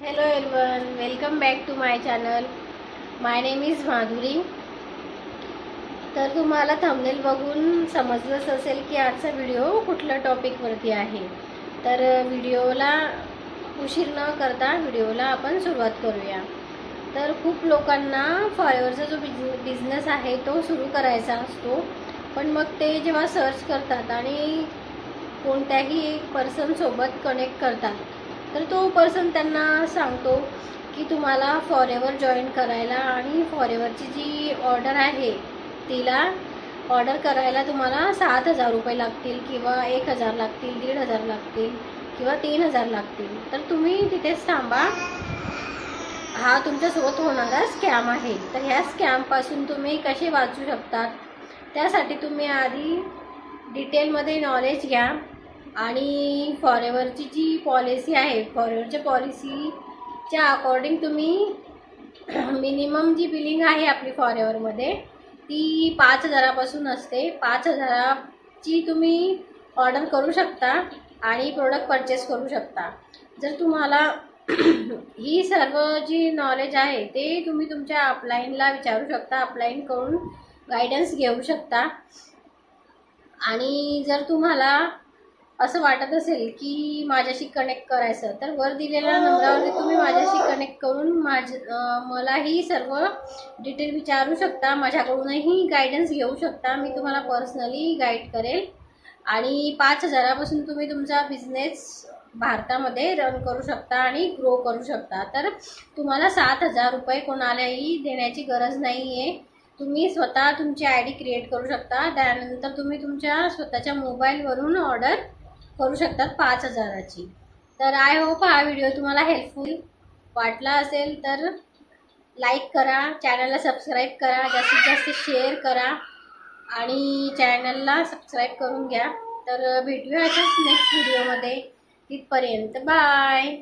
Hello everyone, welcome back to my channel. My name is Madhuri. तर तुम्हाला thumbnail बघून समजलंच असेल की आजचा व्हिडिओ कुठल्या टॉपिकवरती आहे. तर व्हिडिओला उशीर न करता व्हिडिओला आपण सुरुवात करूया. तर खूप लोकांना फॉलोअरचा जो बिझनेस आहे तो सुरू करायचा असतो, पण मग ते जेव्हा सर्च करतात आणि कोणत्याही एक पर्सनसोबत कनेक्ट करतात, तर तो पर्सन त्यांना सांगतो की तुम्हाला फॉरेवर जॉईन करायला आणि फॉरेवरची जी ऑर्डर आहे तिला ऑर्डर करायला तुम्हाला 7,000 रुपये लागतील किंवा 1,000 लागतील, 1,500 लागतील किंवा 3,000 लागतील. तर तुम्ही तिथेच थांबा. हा तुमच्यासोबत होणारा स्कॅम आहे. तर ह्या स्कॅमपासून तुम्ही कसे वाचू शकतात त्यासाठी तुम्ही आधी डिटेलमध्ये नॉलेज घ्या आणि फॉरेवरची जी पॉलिसी आहे, फॉरेवरच्या पॉलिसीच्या अकॉर्डिंग तुम्ही मिनिमम जी बिलिंग आहे आपली फॉरेवरमध्ये ती 5,000पासून असते. 5,000ची तुम्ही ऑर्डर करू शकता आणि प्रोडक्ट परचेस करू शकता. जर तुम्हाला ही सर्व जी नॉलेज आहे ते तुम्ही तुमच्या अपलाईनला विचारू शकता, अपलाईन करून गायडन्स घेऊ शकता. आणि जर तुम्हाला असं वाटत असेल की माझ्याशी कनेक्ट करायचं, तर वर दिलेल्या नंबरावरती तुम्ही माझ्याशी कनेक्ट करून मलाही सर्व डिटेल विचारू शकता, माझ्याकडूनही गायडन्स घेऊ शकता. मी तुम्हाला पर्सनली गाईड करेल आणि 5,000पासून तुम्ही तुमचा बिझनेस भारतामध्ये रन करू शकता आणि ग्रो करू शकता. तर तुम्हाला 7,000 रुपये कोणालाही देण्याची गरज नाही आहे. तुम्ही स्वतः तुमची आय डी क्रिएट करू शकता. त्यानंतर तुम्ही तुमच्या स्वतःच्या मोबाईलवरून ऑर्डर करू शकतात 5,000ची. तर आय होप हा व्हिडिओ तुम्हाला हेल्पफुल वाटला असेल तर लाईक करा, चॅनलला सबस्क्राईब करा, जास्तीत जास्त शेअर करा आणि चॅनलला सबस्क्राईब करून घ्या. तर भेटूया अशाच नेक्स्ट व्हिडिओमध्ये. तिथपर्यंत बाय.